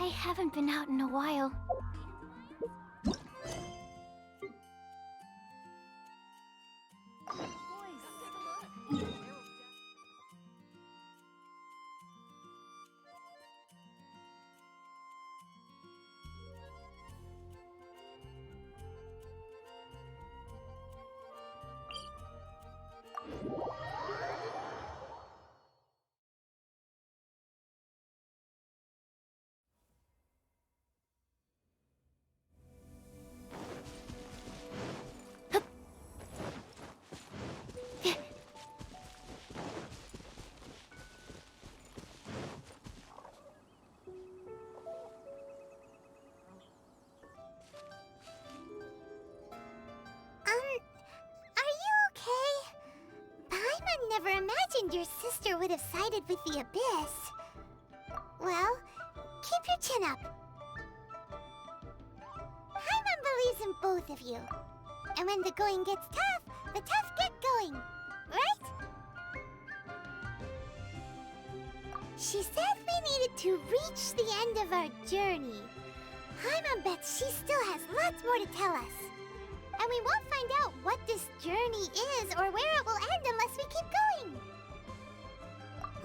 I haven't been out in a while. Are you okay? Paimon never imagined your sister would have sided with the Abyss. Well, keep your chin up. Paimon believes in both of you. And when the going gets tough, the tough get going. Right? She said we needed to reach the end of our journey. Paimon bets she still has lots more to tell us. And we won't find out what this journey is or where it will end unless we keep going.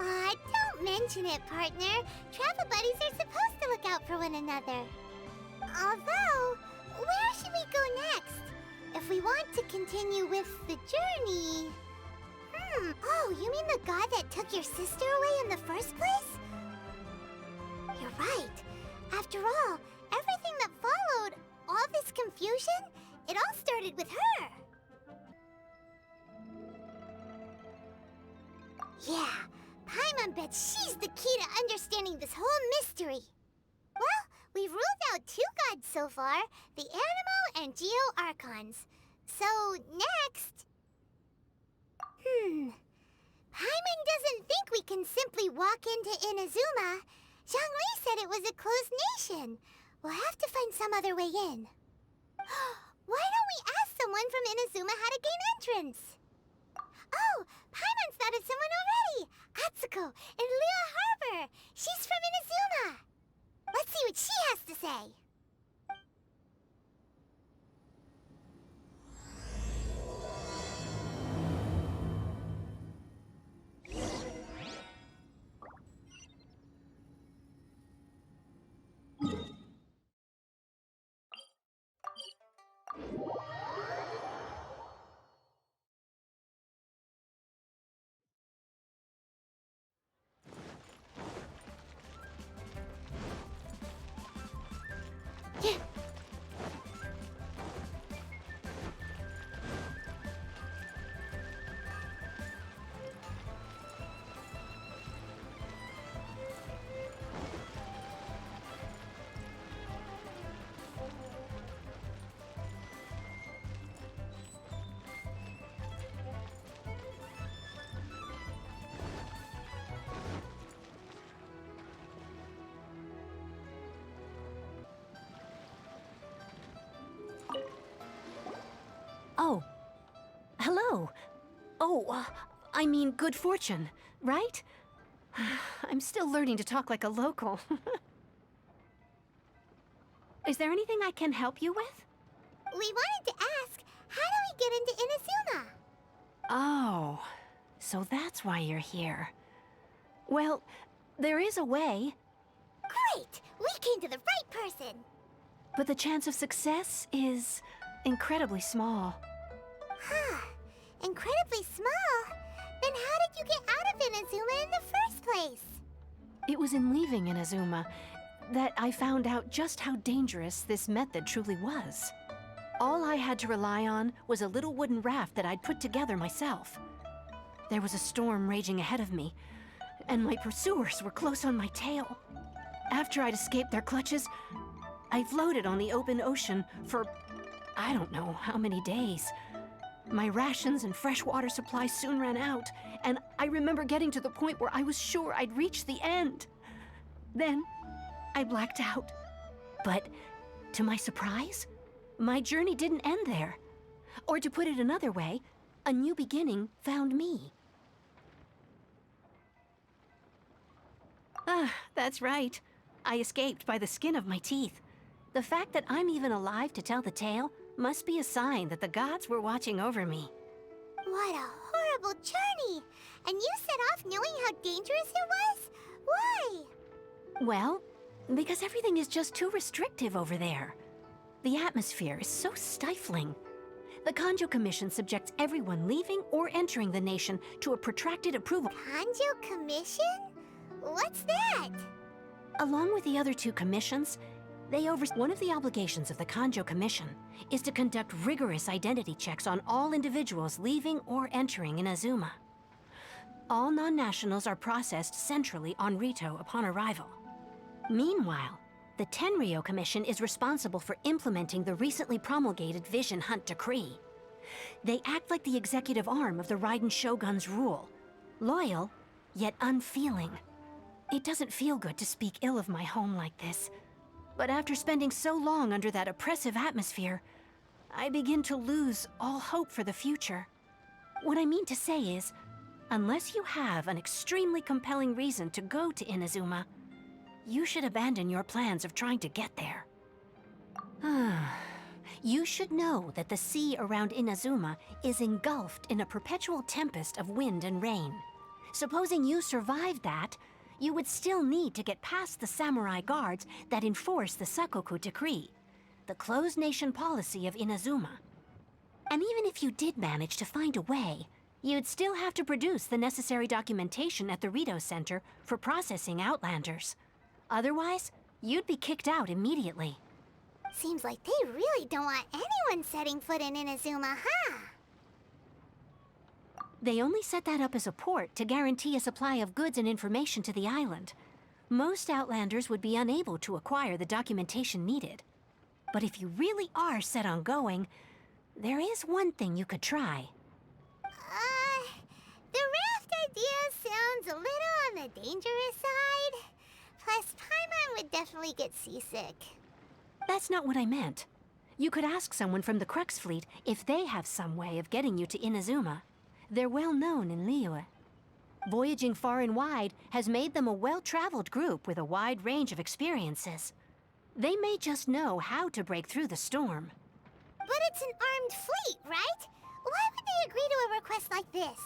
Aw, don't mention it, partner. Travel buddies are supposed to look out for one another. Although, where should we go next? If we want to continue with the journey... Oh, you mean the god that took your sister away in the first place? You're right. After all, everything that followed, all this confusion, it all started with her. Yeah, Paimon bets she's the key to understanding this whole mystery. Well, we've ruled out two gods so far, the Animo and Geo Archons. So, next... Paimon doesn't think we can simply walk into Inazuma. Zhongli said it was a closed nation. We'll have to find some other way in. Why don't we ask someone from Inazuma how to gain entrance? Oh, Paimon's thought of someone already! Atsuko, in Liyue Harbor! She's from Inazuma! Let's see what she has to say! Oh. Hello. Oh, I mean good fortune, right? I'm still learning to talk like a local. Is there anything I can help you with? We wanted to ask, how do we get into Inazuma? Oh, so that's why you're here. Well, there is a way. Great! We came to the right person! But the chance of success is incredibly small. Huh. Incredibly small? Then how did you get out of Inazuma in the first place? It was in leaving Inazuma that I found out just how dangerous this method truly was. All I had to rely on was a little wooden raft that I'd put together myself. There was a storm raging ahead of me, and my pursuers were close on my tail. After I'd escaped their clutches, I floated on the open ocean for I don't know how many days. My rations and fresh water supplies soon ran out, and I remember getting to the point where I was sure I'd reached the end. Then, I blacked out. But, to my surprise, my journey didn't end there. Or to put it another way, a new beginning found me. Ah, that's right. I escaped by the skin of my teeth. The fact that I'm even alive to tell the tale must be a sign that the gods were watching over me. What a horrible journey! And you set off knowing how dangerous it was? Why? Well, because everything is just too restrictive over there. The atmosphere is so stifling. The Kanjo Commission subjects everyone leaving or entering the nation to a protracted approval. Kanjo Commission? What's that? Along with the other two commissions, they oversee. One of the obligations of the Kanjo Commission is to conduct rigorous identity checks on all individuals leaving or entering Inazuma. All non-nationals are processed centrally on Rito upon arrival. Meanwhile, the Tenryo Commission is responsible for implementing the recently promulgated Vision Hunt Decree. They act like the executive arm of the Raiden Shogun's rule, loyal, yet unfeeling. It doesn't feel good to speak ill of my home like this, but after spending so long under that oppressive atmosphere, I begin to lose all hope for the future. What I mean to say is, unless you have an extremely compelling reason to go to Inazuma, you should abandon your plans of trying to get there. You should know that the sea around Inazuma is engulfed in a perpetual tempest of wind and rain. Supposing you survived that, you would still need to get past the samurai guards that enforce the Sakoku Decree, the closed nation policy of Inazuma. And even if you did manage to find a way, you'd still have to produce the necessary documentation at the Rito Center for processing Outlanders. Otherwise, you'd be kicked out immediately. Seems like they really don't want anyone setting foot in Inazuma, huh? They only set that up as a port to guarantee a supply of goods and information to the island. Most Outlanders would be unable to acquire the documentation needed. But if you really are set on going, there is one thing you could try. The raft idea sounds a little on the dangerous side. Plus, Paimon would definitely get seasick. That's not what I meant. You could ask someone from the Crux Fleet if they have some way of getting you to Inazuma. They're well known in Liyue. Voyaging far and wide has made them a well-traveled group with a wide range of experiences. They may just know how to break through the storm. But it's an armed fleet, right? Why would they agree to a request like this?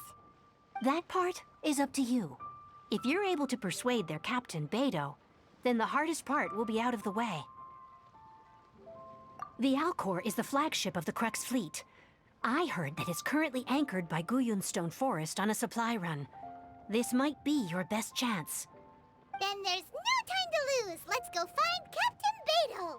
That part is up to you. If you're able to persuade their captain, Beidou, then the hardest part will be out of the way. The Alcor is the flagship of the Crux Fleet. I heard that it's currently anchored by Guyunstone Forest on a supply run. This might be your best chance. Then there's no time to lose. Let's go find Captain Beidou.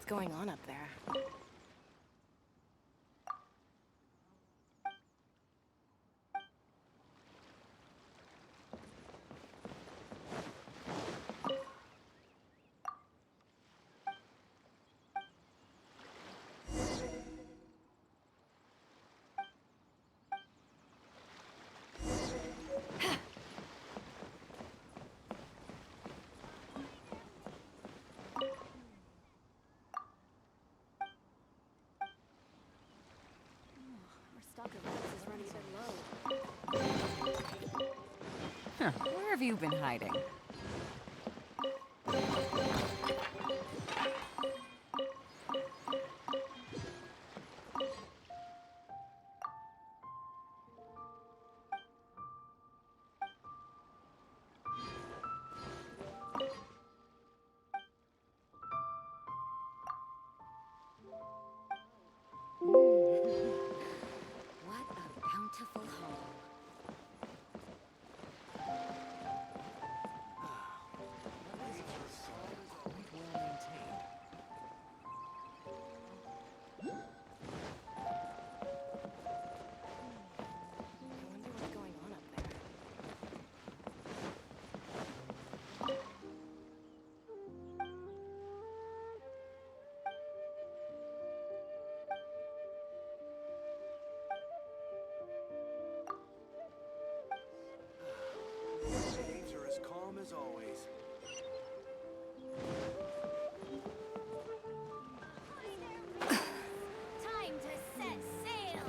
going on up there? Huh. Where have you been hiding? What a bountiful home. I wonder what's going on up there. Caves are as calm as always. Time to set sail!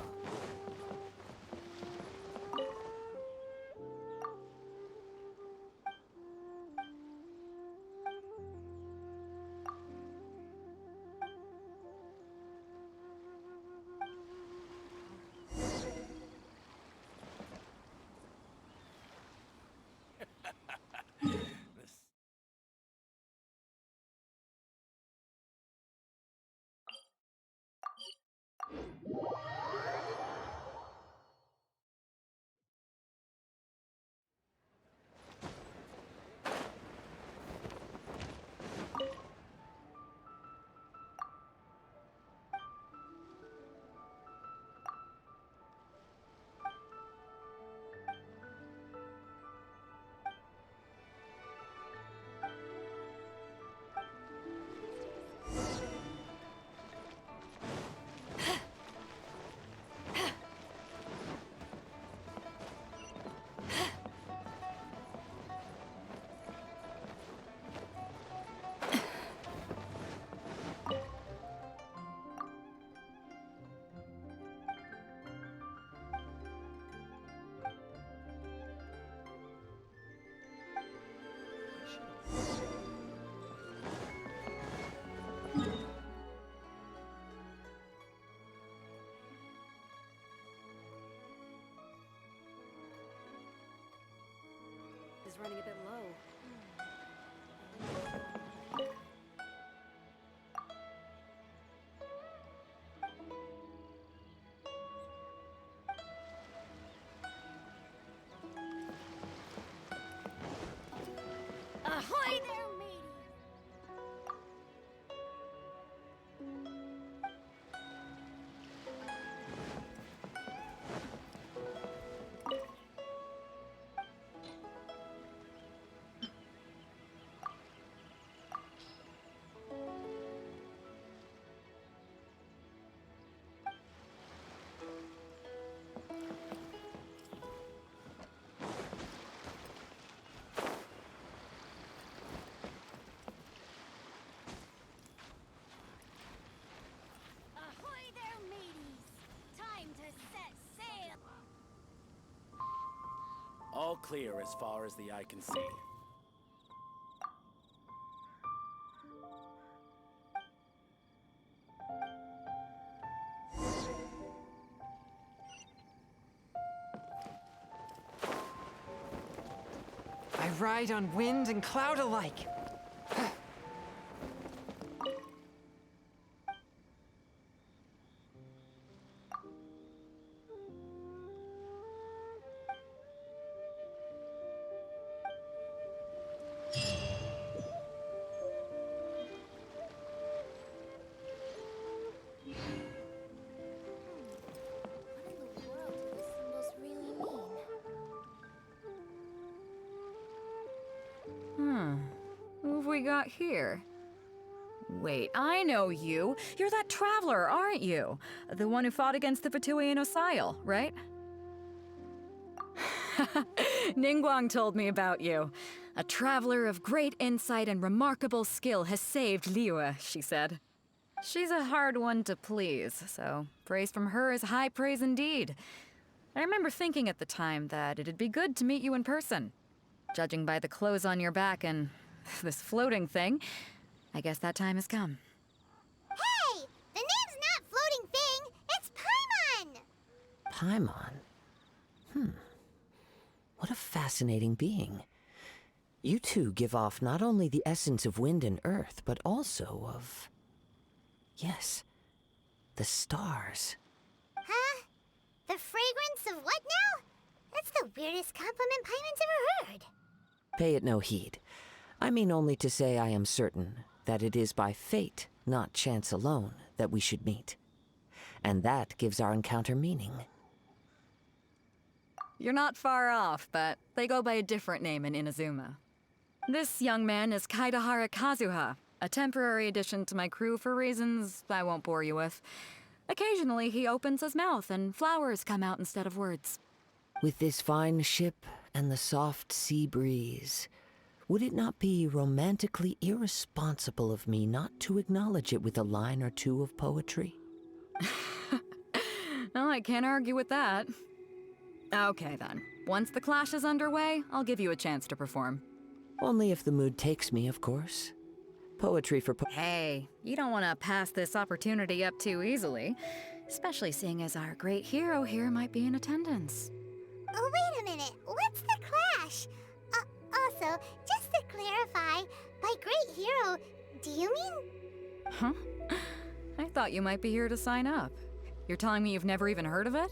This Is running a bit low. Ahoy there, mateys! Ahoy there, mateys! Time to set sail! all clear as far as the eye can see. I ride on wind and cloud alike. we got here? Wait, I know you. You're that traveler, aren't you? The one who fought against the Fatui and Osile, right? Ningguang told me about you. A traveler of great insight and remarkable skill has saved Liyue, she said. She's a hard one to please, so praise from her is high praise indeed. I remember thinking at the time that it'd be good to meet you in person. Judging by the clothes on your back and this floating thing, I guess that time has come. Hey! The name's not Floating Thing! It's Paimon! Paimon? What a fascinating being. You two give off not only the essence of wind and earth, but also of... yes, the stars. Huh? The fragrance of what now? That's the weirdest compliment Paimon's ever heard. Pay it no heed. I mean only to say I am certain that it is by fate, not chance alone, that we should meet. And that gives our encounter meaning. You're not far off, but they go by a different name in Inazuma. This young man is Kaidahara Kazuha, a temporary addition to my crew for reasons I won't bore you with. Occasionally, he opens his mouth and flowers come out instead of words. With this fine ship and the soft sea breeze, would it not be romantically irresponsible of me not to acknowledge it with a line or two of poetry? No, I can't argue with that. Okay then. Once the clash is underway, I'll give you a chance to perform. Only if the mood takes me, of course. Poetry for Hey, you don't want to pass this opportunity up too easily, especially seeing as our great hero here might be in attendance. Oh, wait a minute. What's the clash? Also, just to clarify, by great hero, do you mean... Huh? I thought you might be here to sign up. You're telling me you've never even heard of it?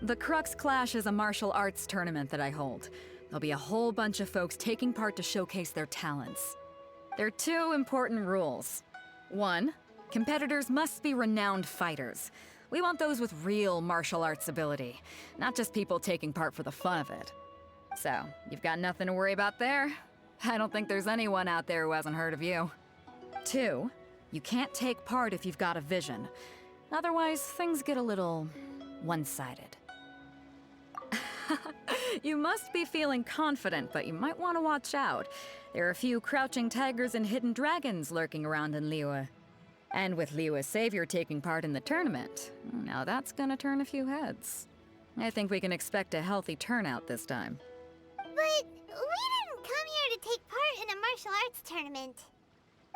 The Crux Clash is a martial arts tournament that I hold. There'll be a whole bunch of folks taking part to showcase their talents. There are two important rules. One, competitors must be renowned fighters. We want those with real martial arts ability, not just people taking part for the fun of it. So, you've got nothing to worry about there. I don't think there's anyone out there who hasn't heard of you. Two, you can't take part if you've got a vision. Otherwise, things get a little one-sided. You must be feeling confident, but you might want to watch out. There are a few crouching tigers and hidden dragons lurking around in Liyue. And with Liyue's savior taking part in the tournament, now that's gonna turn a few heads. I think we can expect a healthy turnout this time. But we didn't come here to take part in a martial arts tournament.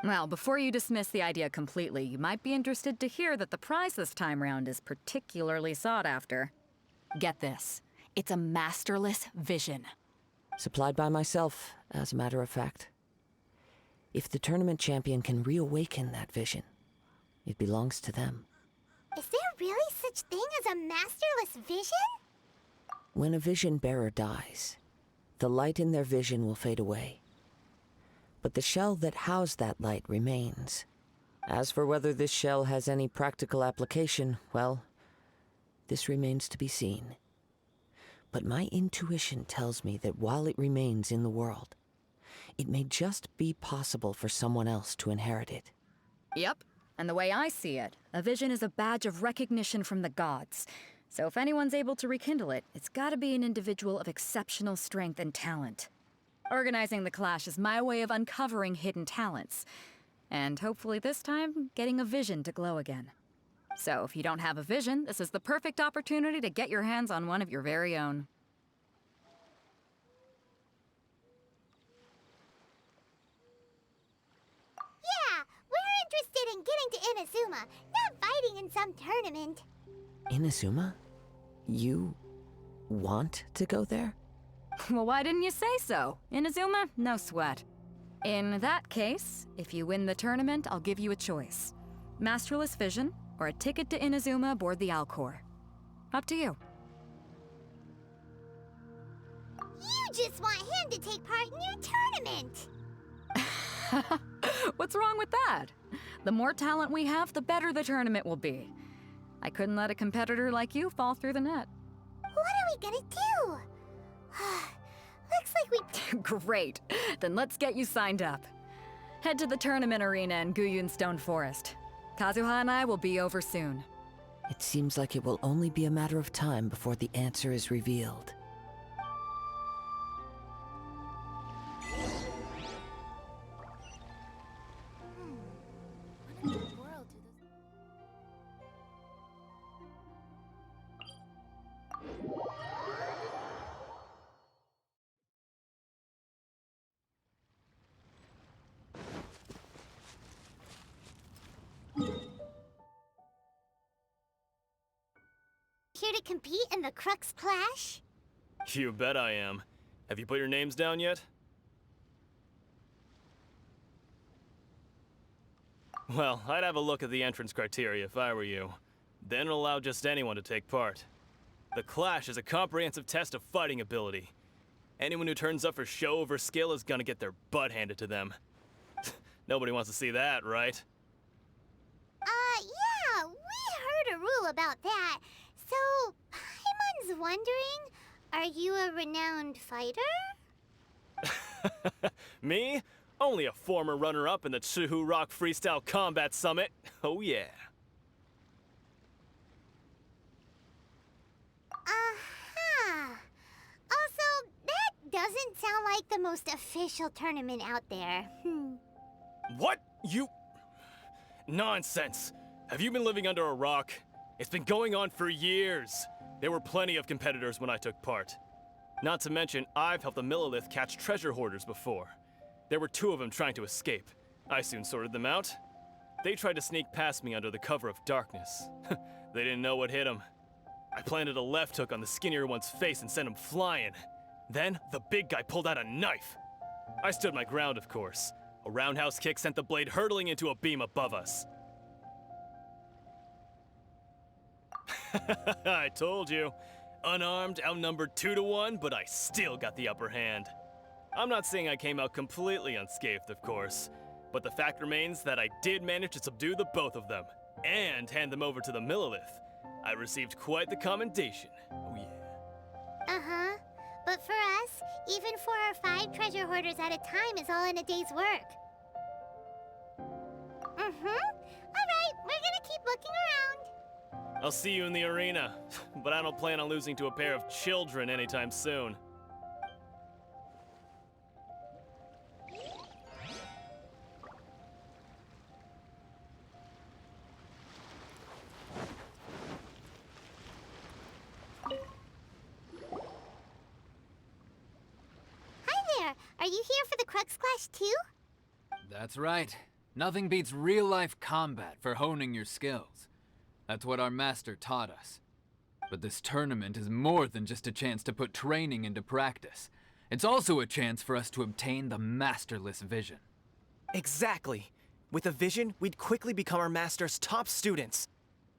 Well, before you dismiss the idea completely, you might be interested to hear that the prize this time round is particularly sought after. Get this. It's a masterless vision. Supplied by myself, as a matter of fact. If the tournament champion can reawaken that vision, it belongs to them. Is there really such thing as a masterless vision? When a vision bearer dies, the light in their vision will fade away. But the shell that housed that light remains. As for whether this shell has any practical application, well, this remains to be seen. But my intuition tells me that while it remains in the world, it may just be possible for someone else to inherit it. Yep. And the way I see it, a vision is a badge of recognition from the gods. So if anyone's able to rekindle it, it's gotta be an individual of exceptional strength and talent. Organizing the clash is my way of uncovering hidden talents. And hopefully this time, getting a vision to glow again. So if you don't have a vision, this is the perfect opportunity to get your hands on one of your very own. Yeah, we're interested in getting to Inazuma, not fighting in some tournament. Inazuma? You want to go there? Well, why didn't you say so? Inazuma? No sweat. In that case, if you win the tournament, I'll give you a choice. Masterless Vision, or a ticket to Inazuma aboard the Alcor. Up to you. You just want him to take part in your tournament. What's wrong with that? The more talent we have, the better the tournament will be. I couldn't let a competitor like you fall through the net. What are we gonna do? Looks like we... Great. Then let's get you signed up. Head to the tournament arena in Guyun Stone Forest. Kazuha and I will be over soon. It seems like it will only be a matter of time before the answer is revealed. What in the world do those... Here to compete in the Crux Clash? You bet I am. Have you put your names down yet? Well, I'd have a look at the entrance criteria if I were you. Then it'll allow just anyone to take part. The Clash is a comprehensive test of fighting ability. Anyone who turns up for show over skill is gonna get their butt handed to them. Nobody wants to see that, right? Yeah, we heard a rule about that. So, Paimon's wondering, are you a renowned fighter? Me? Only a former runner-up in the Chihu Rock Freestyle Combat Summit. Oh yeah. Also, that doesn't sound like the most official tournament out there. What? You... Nonsense. Have you been living under a rock? It's been going on for years. There were plenty of competitors when I took part. Not to mention, I've helped the Millilith catch treasure hoarders before. There were 2 of them trying to escape. I soon sorted them out. They tried to sneak past me under the cover of darkness. They didn't know what hit them. I planted a left hook on the skinnier one's face and sent him flying. Then, the big guy pulled out a knife. I stood my ground, of course. A roundhouse kick sent the blade hurtling into a beam above us. I told you. Unarmed, outnumbered 2 to 1, but I still got the upper hand. I'm not saying I came out completely unscathed, of course, but the fact remains that I did manage to subdue the both of them, and hand them over to the Millilith. I received quite the commendation. Oh yeah. Uh-huh. But for us, even 4 or 5 treasure hoarders at a time is all in a day's work. Alright, we're gonna keep looking around. I'll see you in the arena, but I don't plan on losing to a pair of children anytime soon. Hi there! Are you here for the Crux Clash too? That's right. Nothing beats real-life combat for honing your skills. That's what our master taught us. But this tournament is more than just a chance to put training into practice. It's also a chance for us to obtain the masterless vision. Exactly. With a vision, we'd quickly become our master's top students.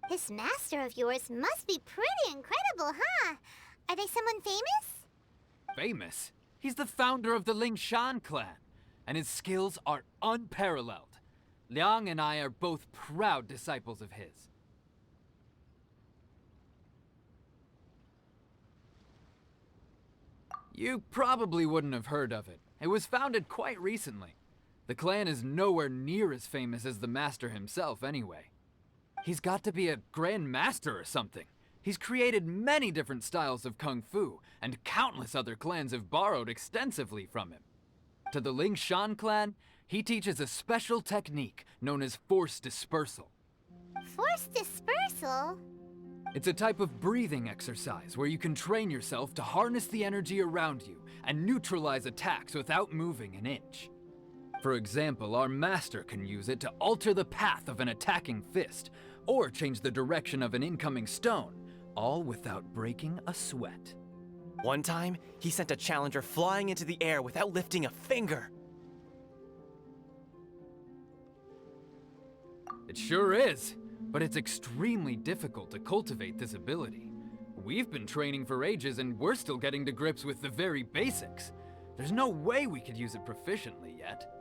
This master of yours must be pretty incredible, huh? Are they someone famous? Famous? He's the founder of the Lingshan clan, and his skills are unparalleled. Liang and I are both proud disciples of his. You probably wouldn't have heard of it. It was founded quite recently. The clan is nowhere near as famous as the master himself, anyway. He's got to be a grand master or something. He's created many different styles of kung fu, and countless other clans have borrowed extensively from him. To the Lingshan clan, he teaches a special technique known as force dispersal. Force dispersal? It's a type of breathing exercise where you can train yourself to harness the energy around you and neutralize attacks without moving an inch. For example, our master can use it to alter the path of an attacking fist, or change the direction of an incoming stone, all without breaking a sweat. One time, he sent a challenger flying into the air without lifting a finger. It sure is, but it's extremely difficult to cultivate this ability. We've been training for ages and we're still getting to grips with the very basics. There's no way we could use it proficiently yet.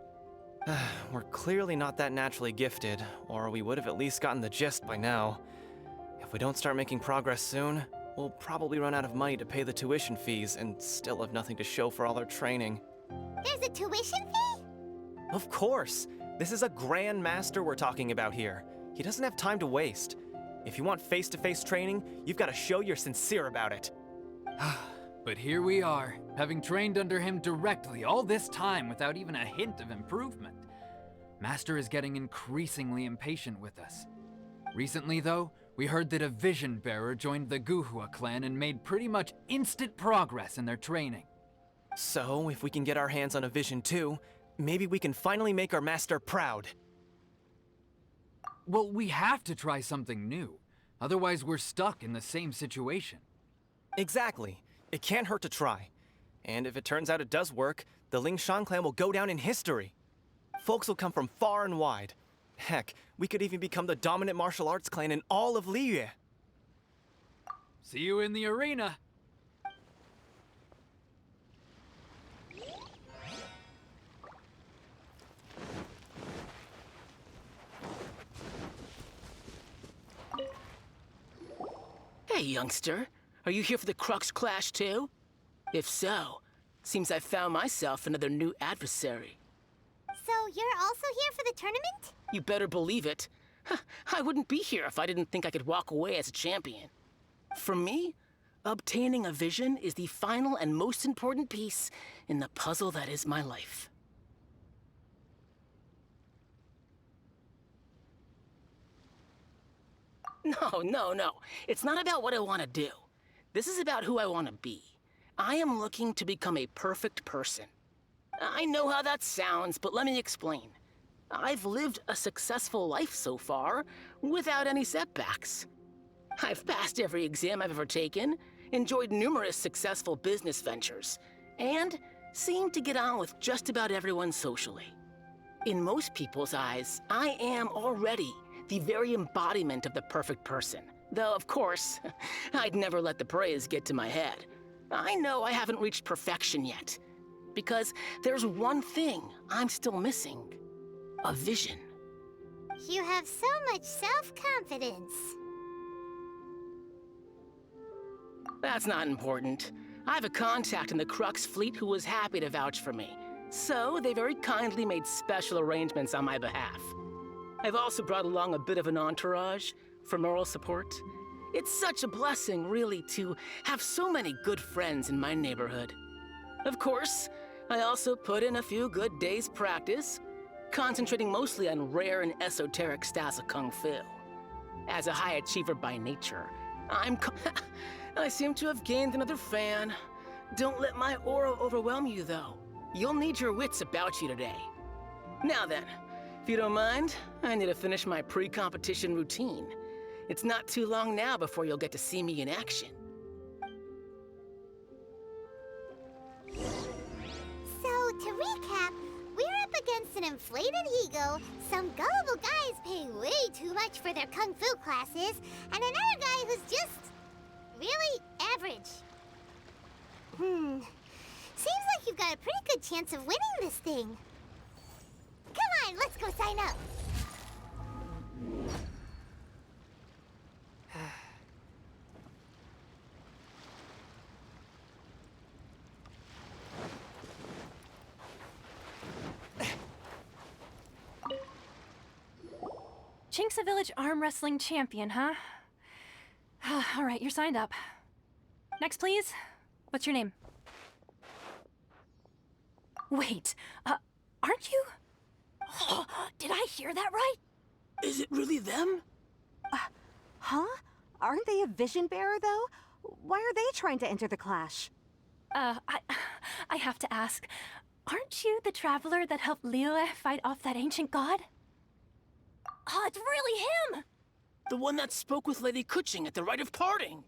We're clearly not that naturally gifted, or we would have at least gotten the gist by now. If we don't start making progress soon, we'll probably run out of money to pay the tuition fees and still have nothing to show for all our training. There's a tuition fee? Of course! This is a Grand Master we're talking about here. He doesn't have time to waste. If you want face-to-face training, you've got to show you're sincere about it. But here we are, having trained under him directly all this time without even a hint of improvement. Master is getting increasingly impatient with us. Recently, though, we heard that a Vision Bearer joined the Guhua clan and made pretty much instant progress in their training. So, if we can get our hands on a Vision too, maybe we can finally make our master proud. Well, we have to try something new. Otherwise, we're stuck in the same situation. Exactly. It can't hurt to try. And if it turns out it does work, the Lingshan clan will go down in history. Folks will come from far and wide. Heck, we could even become the dominant martial arts clan in all of Liyue. See you in the arena! Hey, youngster. Are you here for the Crux Clash, too? If so, seems I found myself another new adversary. So you're also here for the tournament? You better believe it. I wouldn't be here if I didn't think I could walk away as a champion. For me, obtaining a vision is the final and most important piece in the puzzle that is my life. No. It's not about what I want to do. This is about who I want to be. I am looking to become a perfect person. I know how that sounds, but let me explain. I've lived a successful life so far, without any setbacks. I've passed every exam I've ever taken, enjoyed numerous successful business ventures, and seemed to get on with just about everyone socially. In most people's eyes, I am already the very embodiment of the perfect person. Though, of course, I'd never let the praise get to my head. I know I haven't reached perfection yet, because there's one thing I'm still missing. A vision. You have so much self-confidence. That's not important. I have a contact in the Crux fleet who was happy to vouch for me, so they very kindly made special arrangements on my behalf. I've also brought along a bit of an entourage for moral support. It's such a blessing, really, to have so many good friends in my neighborhood. Of course, I also put in a few good days' practice, concentrating mostly on rare and esoteric styles of Kung Fu. As a high achiever by nature, I seem to have gained another fan. Don't let my aura overwhelm you, though. You'll need your wits about you today. Now then, if you don't mind, I need to finish my pre-competition routine. It's not too long now before you'll get to see me in action. So, to recap, we're up against an inflated ego, some gullible guys paying way too much for their kung fu classes, and another guy who's just really average. Seems like you've got a pretty good chance of winning this thing. Come on, let's go sign up. Chinksa Village arm wrestling champion, huh? All right, you're signed up. Next, please. What's your name? Wait, aren't you? Did I hear that right? Is it really them? Huh? Aren't they a vision bearer, though? Why are they trying to enter the clash? I have to ask, aren't you the traveler that helped Liyue fight off that ancient god? Oh, it's really him! The one that spoke with Lady Kuching at the rite of parting.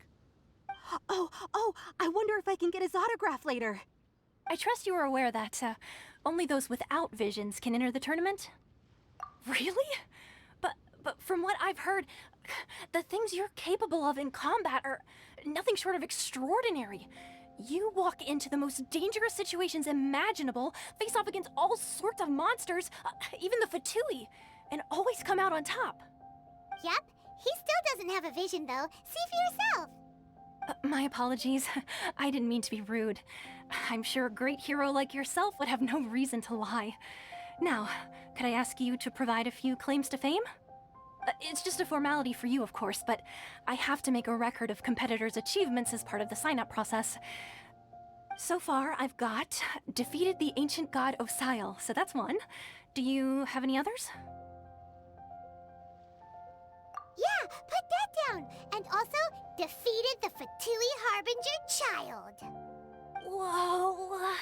Oh, I wonder if I can get his autograph later. I trust you are aware that, only those without visions can enter the tournament? Really? But from what I've heard, the things you're capable of in combat are nothing short of extraordinary. You walk into the most dangerous situations imaginable, face off against all sorts of monsters, even the Fatui, and always come out on top. Yep, he still doesn't have a vision, though. See for yourself. My apologies. I didn't mean to be rude. I'm sure a great hero like yourself would have no reason to lie. Now, could I ask you to provide a few claims to fame? It's just a formality for you, of course, but I have to make a record of competitors' achievements as part of the sign-up process. So far, I've got defeated the ancient god Osile, so that's one. Do you have any others? Yeah, put that down. And also, defeated the Fatui Harbinger child. Whoa.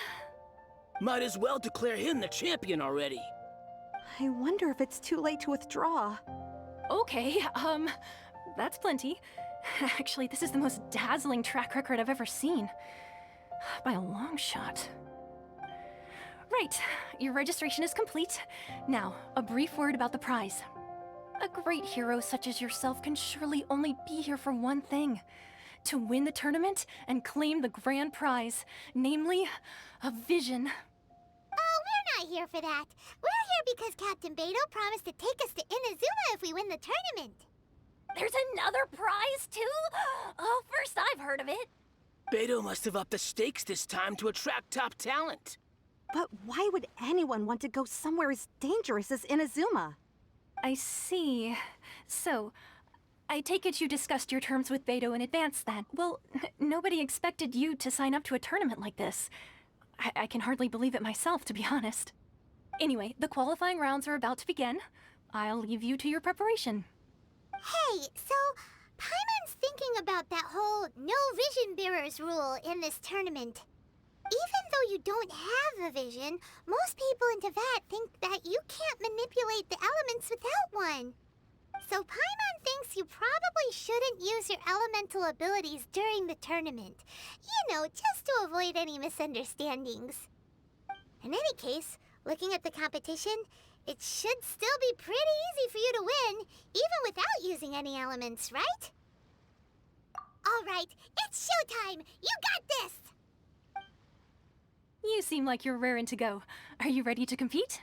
Might as well declare him the champion already. I wonder if it's too late to withdraw. Okay, that's plenty. Actually, this is the most dazzling track record I've ever seen. By a long shot. Right, your registration is complete. Now, a brief word about the prize. A great hero such as yourself can surely only be here for one thing. To win the tournament and claim the grand prize, namely, a vision. Oh, we're not here for that. We're here because Captain Beto promised to take us to Inazuma if we win the tournament. There's another prize, too? Oh, first I've heard of it. Beto must have upped the stakes this time to attract top talent. But why would anyone want to go somewhere as dangerous as Inazuma? I see. So, I take it you discussed your terms with Beto in advance then. Well, nobody expected you to sign up to a tournament like this. I can hardly believe it myself, to be honest. Anyway, the qualifying rounds are about to begin. I'll leave you to your preparation. Hey, so Paimon's thinking about that whole no vision bearers rule in this tournament. Even though you don't have a vision, most people in Teyvat think that you can't manipulate the elements without one. So Paimon thinks you probably shouldn't use your elemental abilities during the tournament. You know, just to avoid any misunderstandings. In any case, looking at the competition, it should still be pretty easy for you to win, even without using any elements, right? All right, it's showtime! You got this! You seem like you're raring to go. Are you ready to compete?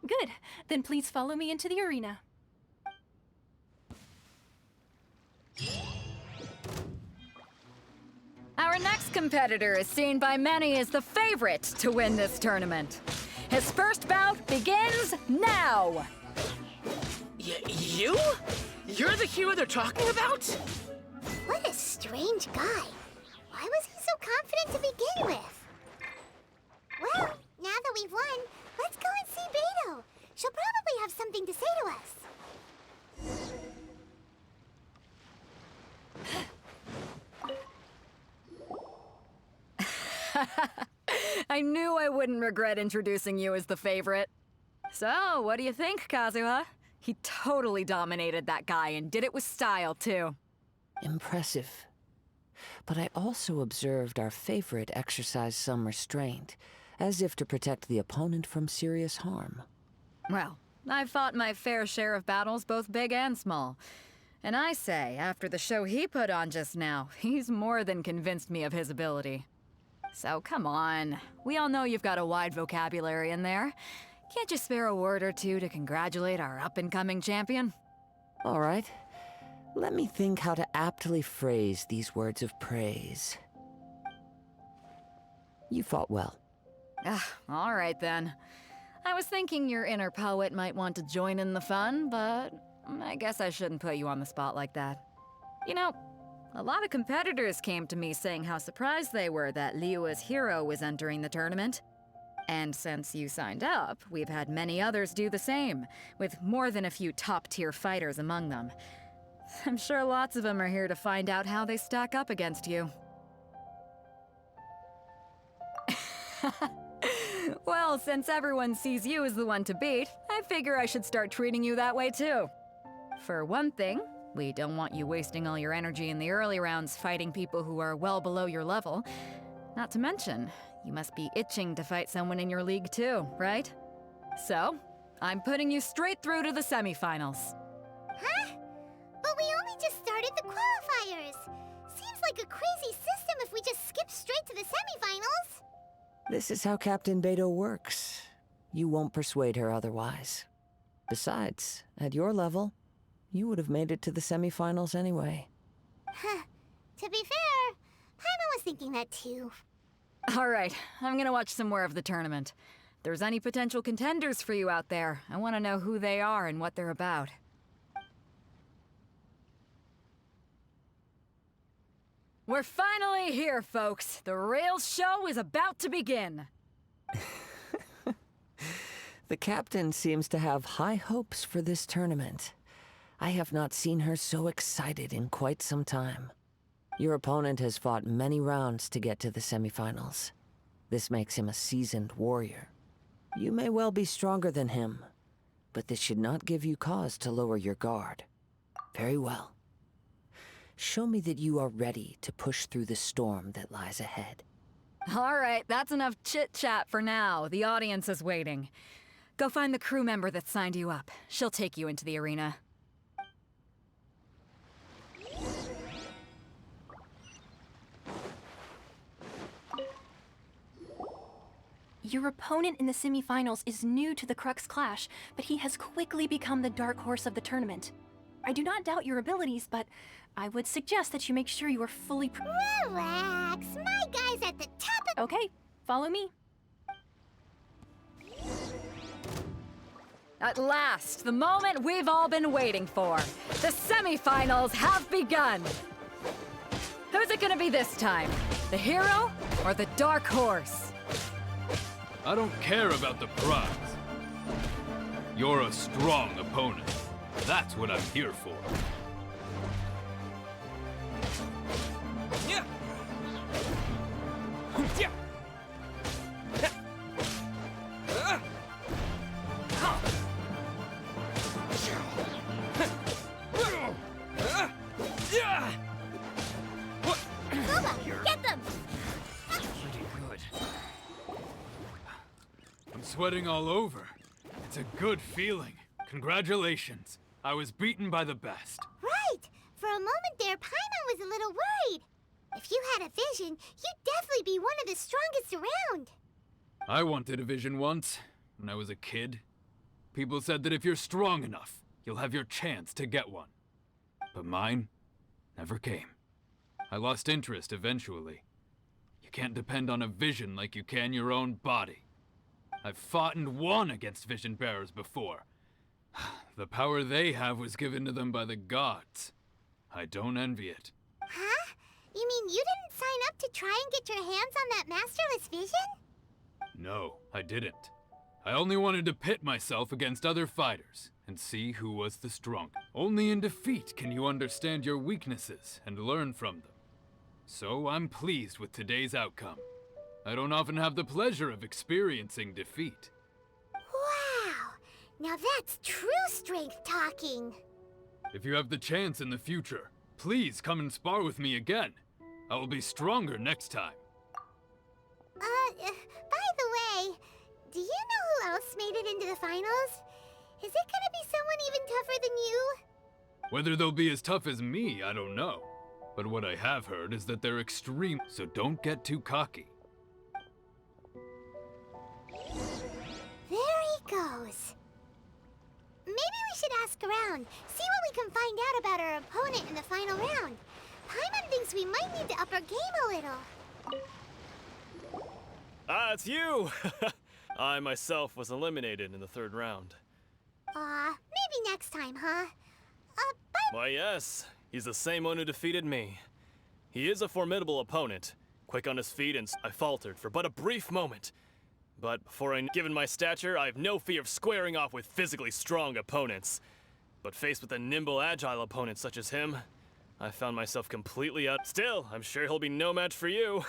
Good. Then please follow me into the arena. Our next competitor is seen by many as the favorite to win this tournament. His first bout begins now! You? You're the hero they're talking about? What a strange guy. Why was he so confident to begin with? Well, now that we've won, let's go and see Beto. She'll probably have something to say to us. I knew I wouldn't regret introducing you as the favorite. So, what do you think, Kazuha? He totally dominated that guy and did it with style, too. Impressive. But I also observed our favorite exercise some restraint, as if to protect the opponent from serious harm. Well, I've fought my fair share of battles, both big and small. And I say, after the show he put on just now, he's more than convinced me of his ability. So come on, we all know you've got a wide vocabulary in there. Can't you spare a word or two to congratulate our up-and-coming champion? All right. Let me think how to aptly phrase these words of praise. You fought well. All right then. I was thinking your inner poet might want to join in the fun, but I guess I shouldn't put you on the spot like that. You know, a lot of competitors came to me saying how surprised they were that Liyue's hero was entering the tournament. And since you signed up, we've had many others do the same, with more than a few top-tier fighters among them. I'm sure lots of them are here to find out how they stack up against you. Well, since everyone sees you as the one to beat, I figure I should start treating you that way too. For one thing, we don't want you wasting all your energy in the early rounds fighting people who are well below your level. Not to mention, you must be itching to fight someone in your league too, right? So, I'm putting you straight through to the semifinals. Huh? But we only just started the qualifiers. Seems like a crazy system if we just skip straight to the semifinals. This is how Captain Beto works. You won't persuade her otherwise. Besides, at your level, you would have made it to the semifinals anyway. Huh. To be fair, Paimon was thinking that too. All right, I'm gonna watch some more of the tournament. there's any potential contenders for you out there, I want to know who they are and what they're about. We're finally here, folks. The rails show is about to begin. The captain seems to have high hopes for this tournament. I have not seen her so excited in quite some time. Your opponent has fought many rounds to get to the semifinals. This makes him a seasoned warrior. You may well be stronger than him, but this should not give you cause to lower your guard. Very well. Show me that you are ready to push through the storm that lies ahead. All right, that's enough chit-chat for now. The audience is waiting. Go find the crew member that signed you up. She'll take you into the arena. Your opponent in the semifinals is new to the Crux Clash, but he has quickly become the dark horse of the tournament. I do not doubt your abilities, but I would suggest that you make sure you are fully Relax. My guy's at the top of... Okay, follow me. At last, the moment we've all been waiting for. The semifinals have begun. Who's it gonna be this time? The hero or the dark horse? I don't care about the prize. You're a strong opponent. That's what I'm here for. Yeah. Yeah. Get them! Pretty good. I'm sweating all over. It's a good feeling. Congratulations. I was beaten by the best. Right! For a moment there, Paimon was a little worried. If you had a vision, you'd definitely be one of the strongest around. I wanted a vision once, when I was a kid. People said that if you're strong enough, you'll have your chance to get one. But mine never came. I lost interest eventually. You can't depend on a vision like you can your own body. I've fought and won against vision bearers before. The power they have was given to them by the gods. I don't envy it. Huh? You mean you didn't sign up to try and get your hands on that masterless vision? No, I didn't. I only wanted to pit myself against other fighters and see who was the strongest. Only in defeat can you understand your weaknesses and learn from them. So I'm pleased with today's outcome. I don't often have the pleasure of experiencing defeat. Wow! Now that's true strength talking. If you have the chance in the future, please come and spar with me again. I will be stronger next time. By the way, do you know who else made it into the finals? Is it gonna be someone even tougher than you? Whether they'll be as tough as me, I don't know. But what I have heard is that they're extreme, so don't get too cocky. There he goes. Maybe we should ask around, see what we can find out about our opponent in the final round. Paimon thinks we might need to up our game a little. Ah, it's you! I myself was eliminated in the third round. Maybe next time, huh? Why, yes. He's the same one who defeated me. He is a formidable opponent. Quick on his feet, and I faltered for but a brief moment. But given my stature, I have no fear of squaring off with physically strong opponents. But faced with a nimble, agile opponent such as him, I found myself completely out. Still, I'm sure he'll be no match for you.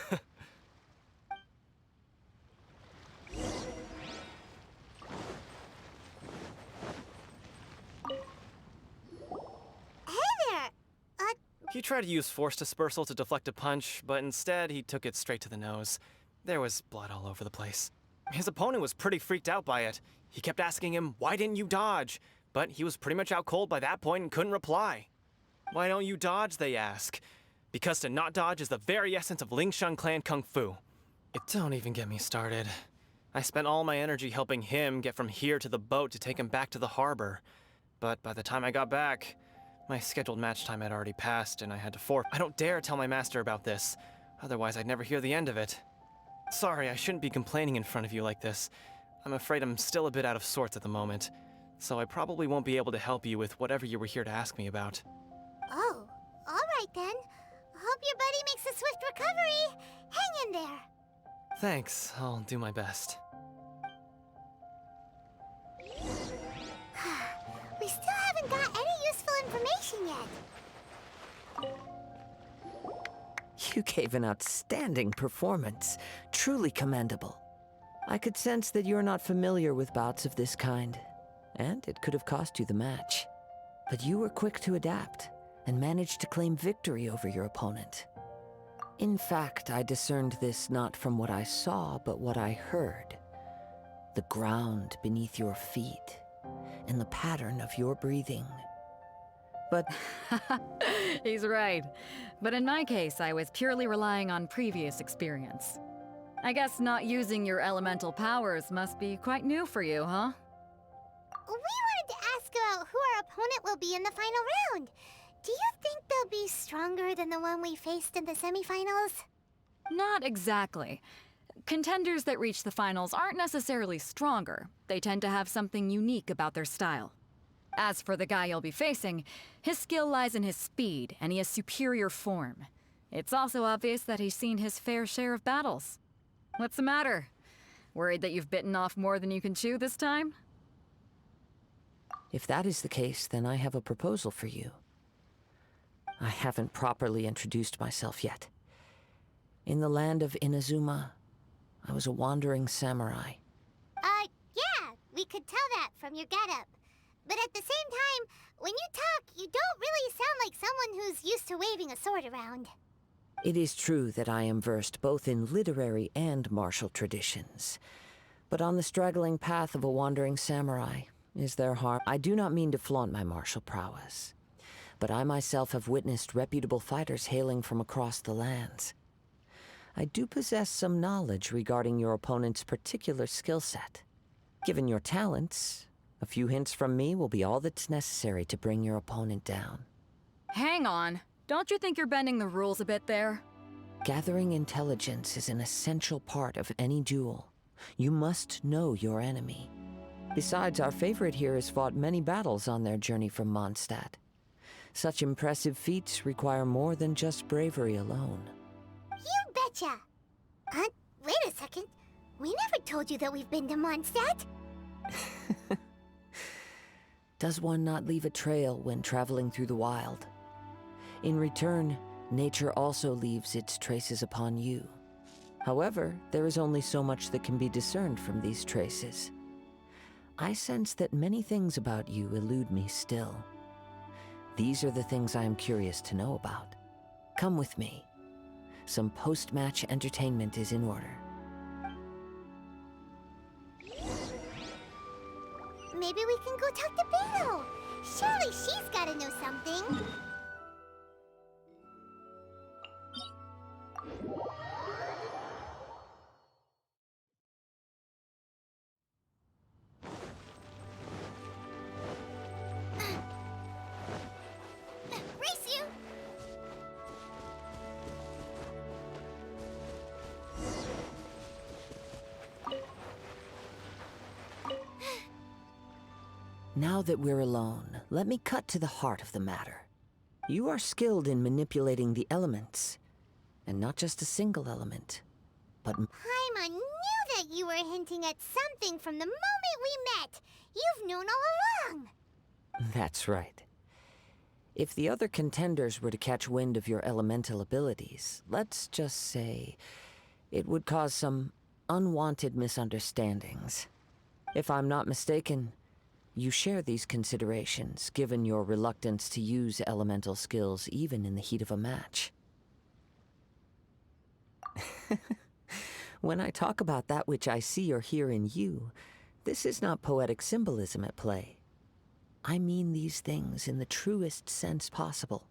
He tried to use force dispersal to deflect a punch, but instead he took it straight to the nose. There was blood all over the place. His opponent was pretty freaked out by it. He kept asking him, "Why didn't you dodge?" But he was pretty much out cold by that point and couldn't reply. "Why don't you dodge?" they ask. Because to not dodge is the very essence of Lingshan clan kung fu. Don't even get me started. I spent all my energy helping him get from here to the boat to take him back to the harbor. But by the time I got back, my scheduled match time had already passed and I had to forfeit. I don't dare tell my master about this, otherwise I'd never hear the end of it. Sorry, I shouldn't be complaining in front of you like this. I'm afraid I'm still a bit out of sorts at the moment, so I probably won't be able to help you with whatever you were here to ask me about. Oh, alright then. Hope your buddy makes a swift recovery. Hang in there. Thanks, I'll do my best. We still haven't got any useful information yet. You gave an outstanding performance. Truly commendable. I could sense that you're not familiar with bouts of this kind, and it could have cost you the match. But you were quick to adapt, and managed to claim victory over your opponent. In fact, I discerned this not from what I saw, but what I heard. The ground beneath your feet, and the pattern of your breathing. But He's right. But in my case, I was purely relying on previous experience. I guess not using your elemental powers must be quite new for you, huh? We wanted to ask about who our opponent will be in the final round. Do you think they'll be stronger than the one we faced in the semifinals? Not exactly. Contenders that reach the finals aren't necessarily stronger. They tend to have something unique about their style. As for the guy you'll be facing, his skill lies in his speed, and he has superior form. It's also obvious that he's seen his fair share of battles. What's the matter? Worried that you've bitten off more than you can chew this time? if that is the case, then I have a proposal for you. I haven't properly introduced myself yet. In the land of Inazuma, I was a wandering samurai. Yeah, we could tell that from your getup. But at the same time, when you talk, you don't really sound like someone who's used to waving a sword around. It is true that I am versed both in literary and martial traditions. But on the straggling path of a wandering samurai, is there harm? I do not mean to flaunt my martial prowess, but I myself have witnessed reputable fighters hailing from across the lands. I do possess some knowledge regarding your opponent's particular skill set. Given your talents, a few hints from me will be all that's necessary to bring your opponent down. Hang on. Don't you think you're bending the rules a bit there? Gathering intelligence is an essential part of any duel. You must know your enemy. Besides, our favorite here has fought many battles on their journey from Mondstadt. Such impressive feats require more than just bravery alone. You betcha! Wait a second. We never told you that we've been to Mondstadt. Does one not leave a trail when traveling through the wild? In return, nature also leaves its traces upon you. However, there is only so much that can be discerned from these traces. I sense that many things about you elude me still. These are the things I am curious to know about. Come with me. Some post-match entertainment is in order. Maybe we can go talk to Beto. Surely she's gotta know something. Race you! Now that we're alone, let me cut to the heart of the matter. You are skilled in manipulating the elements, and not just a single element, but... Paimon knew that you were hinting at something from the moment we met. You've known all along. That's right. If the other contenders were to catch wind of your elemental abilities, let's just say, it would cause some unwanted misunderstandings. If I'm not mistaken, you share these considerations, given your reluctance to use elemental skills even in the heat of a match. When I talk about that which I see or hear in you, this is not poetic symbolism at play. I mean these things in the truest sense possible.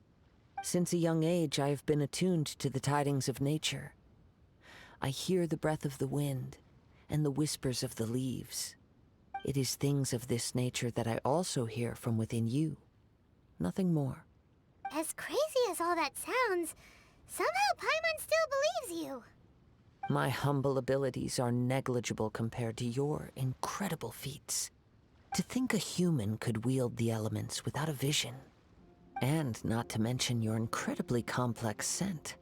Since a young age, I have been attuned to the tidings of nature. I hear the breath of the wind and the whispers of the leaves. It is things of this nature that I also hear from within you. Nothing more. As crazy as all that sounds, somehow Paimon still believes you. My humble abilities are negligible compared to your incredible feats. To think a human could wield the elements without a vision. And not to mention your incredibly complex scent,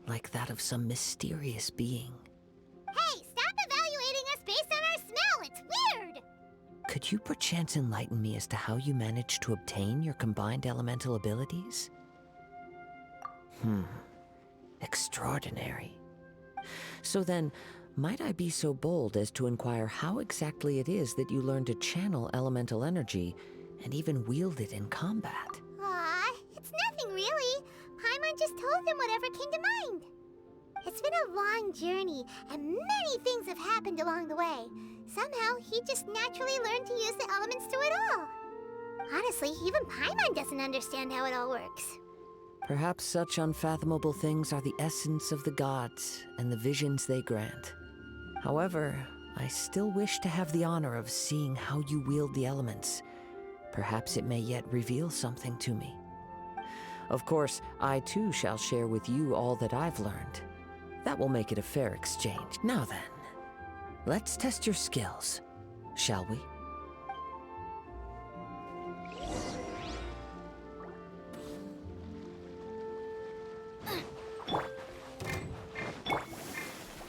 like that of some mysterious being. Hey, stop evaluating us based on our smell! It's weird! Could you perchance enlighten me as to how you managed to obtain your combined elemental abilities? Extraordinary. So then, might I be so bold as to inquire how exactly it is that you learned to channel elemental energy and even wield it in combat? Aw, it's nothing really. Paimon just told him whatever came to mind. It's been a long journey, and many things have happened along the way. Somehow, he just naturally learned to use the elements through it all. Honestly, even Paimon doesn't understand how it all works. Perhaps such unfathomable things are the essence of the gods and the visions they grant. However, I still wish to have the honor of seeing how you wield the elements. Perhaps it may yet reveal something to me. Of course, I too shall share with you all that I've learned. That will make it a fair exchange. Now then, let's test your skills, shall we?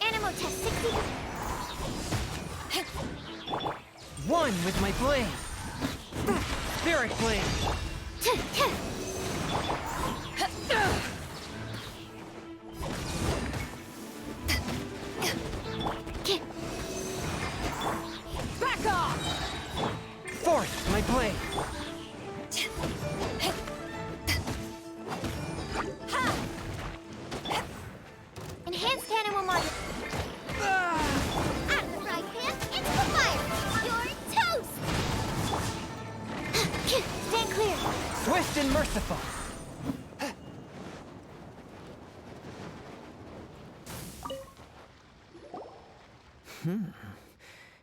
Animal test 60. One with my blade. Spirit blade. Back off! Fourth, my blade. Enhanced animal model. Out of the frying pan, into the fire! You're toast! Stand clear! Swift and merciful.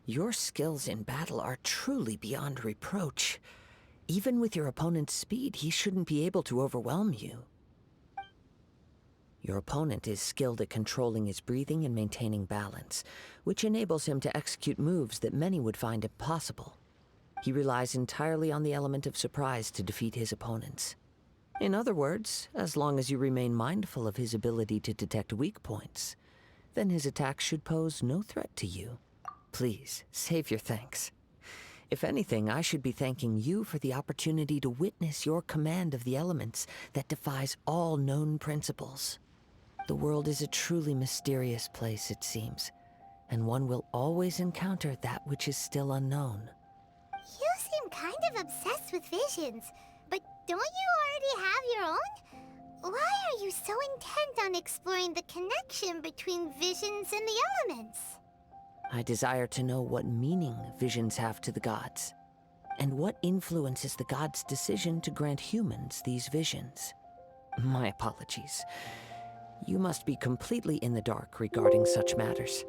Your skills in battle are truly beyond reproach. Even with your opponent's speed, he shouldn't be able to overwhelm you. Your opponent is skilled at controlling his breathing and maintaining balance, which enables him to execute moves that many would find impossible. He relies entirely on the element of surprise to defeat his opponents. In other words, as long as you remain mindful of his ability to detect weak points, then his attacks should pose no threat to you. Please, save your thanks. If anything, I should be thanking you for the opportunity to witness your command of the elements that defies all known principles. The world is a truly mysterious place, it seems, and one will always encounter that which is still unknown. You seem kind of obsessed with visions, but don't you already have your own? Why are you so intent on exploring the connection between visions and the elements? I desire to know what meaning visions have to the gods, and what influences the gods' decision to grant humans these visions. My apologies. You must be completely in the dark regarding such matters.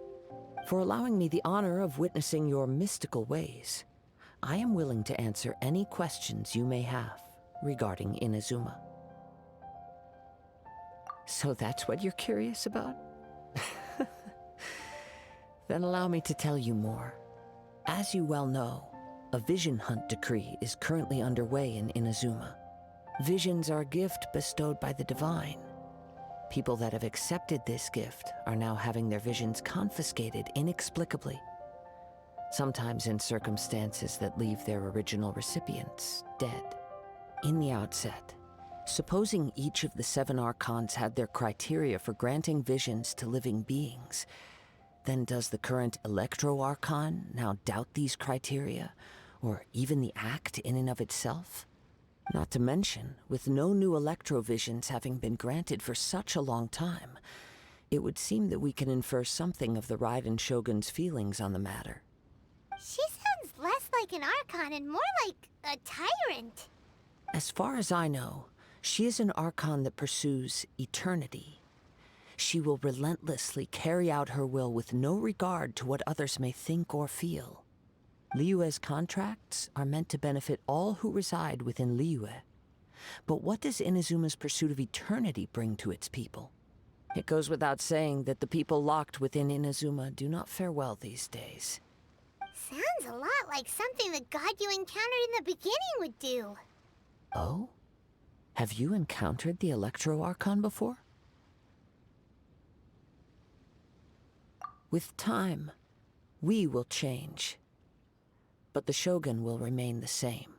For allowing me the honor of witnessing your mystical ways, I am willing to answer any questions you may have regarding Inazuma. So that's what you're curious about? Then allow me to tell you more. As you well know, a vision hunt decree is currently underway in Inazuma. Visions are a gift bestowed by the divine. People that have accepted this gift are now having their visions confiscated inexplicably, sometimes in circumstances that leave their original recipients dead. In the outset, supposing each of the 7 archons had their criteria for granting visions to living beings, then does the current Electro-Archon now doubt these criteria, or even the act in and of itself? Not to mention, with no new Electro-Visions having been granted for such a long time, it would seem that we can infer something of the Raiden Shogun's feelings on the matter. She sounds less like an Archon and more like a tyrant. As far as I know, she is an Archon that pursues eternity. She will relentlessly carry out her will with no regard to what others may think or feel. Liyue's contracts are meant to benefit all who reside within Liyue. But what does Inazuma's pursuit of eternity bring to its people? It goes without saying that the people locked within Inazuma do not fare well these days. Sounds a lot like something the god you encountered in the beginning would do. Oh? Have you encountered the Electro Archon before? With time, we will change. But the Shogun will remain the same.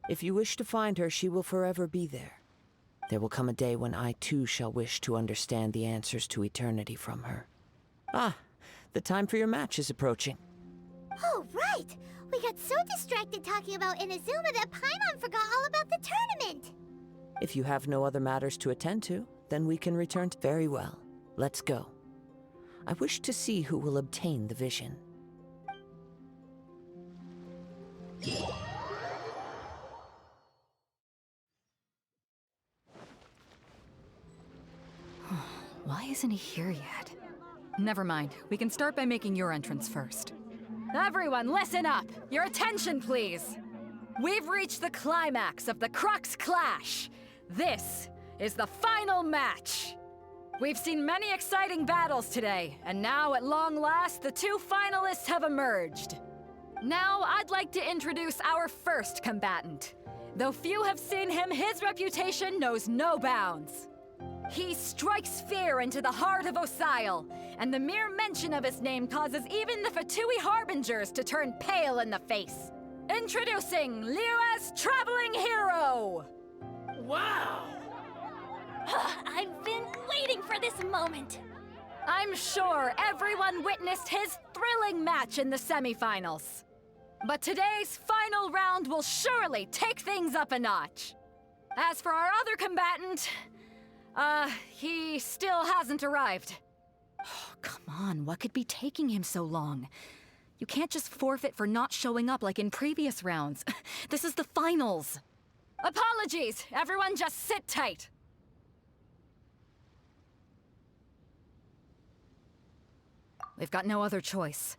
If you wish to find her, she will forever be there. There will come a day when I too shall wish to understand the answers to eternity from her. Ah, the time for your match is approaching. Oh, right! We got so distracted talking about Inazuma that Paimon forgot all about the tournament! If you have no other matters to attend to, then we can return to... Very well. Let's go. I wish to see who will obtain the vision. Why isn't he here yet? Never mind. We can start by making your entrance first. Everyone, listen up! Your attention, please! We've reached the climax of the Crux Clash! This is the final match! We've seen many exciting battles today, and now, at long last, the two finalists have emerged. Now, I'd like to introduce our first combatant. Though few have seen him, his reputation knows no bounds. He strikes fear into the heart of Osile, and the mere mention of his name causes even the Fatui Harbingers to turn pale in the face. Introducing Liyue's Traveling Hero! Wow! I've been waiting for this moment. I'm sure everyone witnessed his thrilling match in the semifinals. But today's final round will surely take things up a notch. As for our other combatant, he still hasn't arrived. Oh, come on, what could be taking him so long? You can't just forfeit for not showing up like in previous rounds. This is the finals. Apologies, everyone just sit tight. We've got no other choice.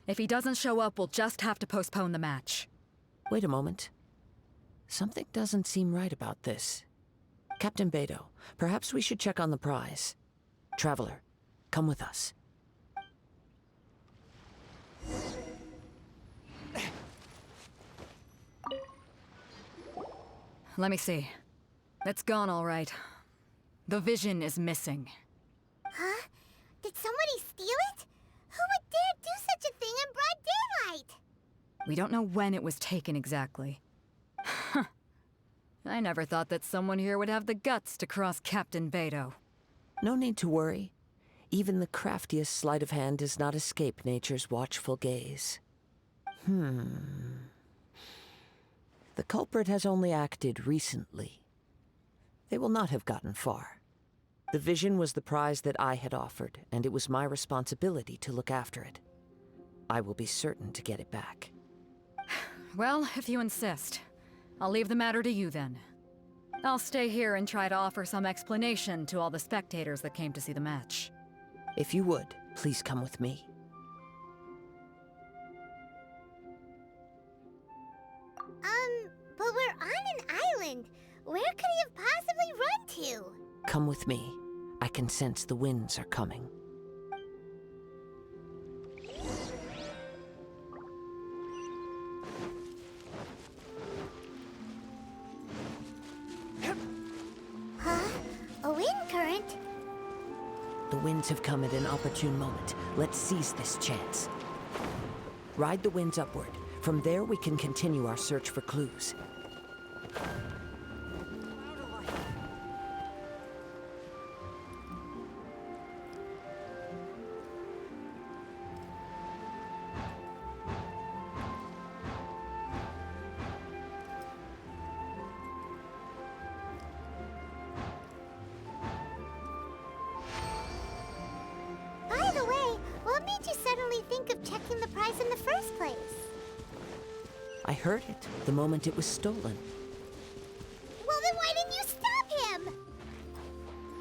If he doesn't show up, we'll just have to postpone the match. Wait a moment. Something doesn't seem right about this. Captain Beidou, perhaps we should check on the prize. Traveler, come with us. Let me see. It's gone all right. The vision is missing. Huh? Did somebody steal it? Who would dare do such a thing in broad daylight? We don't know when it was taken exactly. I never thought that someone here would have the guts to cross Captain Beidou. No need to worry. Even the craftiest sleight of hand does not escape nature's watchful gaze. The culprit has only acted recently. They will not have gotten far. The vision was the prize that I had offered, and it was my responsibility to look after it. I will be certain to get it back. Well, if you insist. I'll leave the matter to you then. I'll stay here and try to offer some explanation to all the spectators that came to see the match. If you would, please come with me. But we're on an island. Where could he have possibly run to? Come with me. I can sense the winds are coming. Huh? A wind current? The winds have come at an opportune moment. Let's seize this chance. Ride the winds upward. From there, we can continue our search for clues. By the way, what made you suddenly think of checking the prize in the first place? I heard it the moment it was stolen. Well, then why didn't you stop him?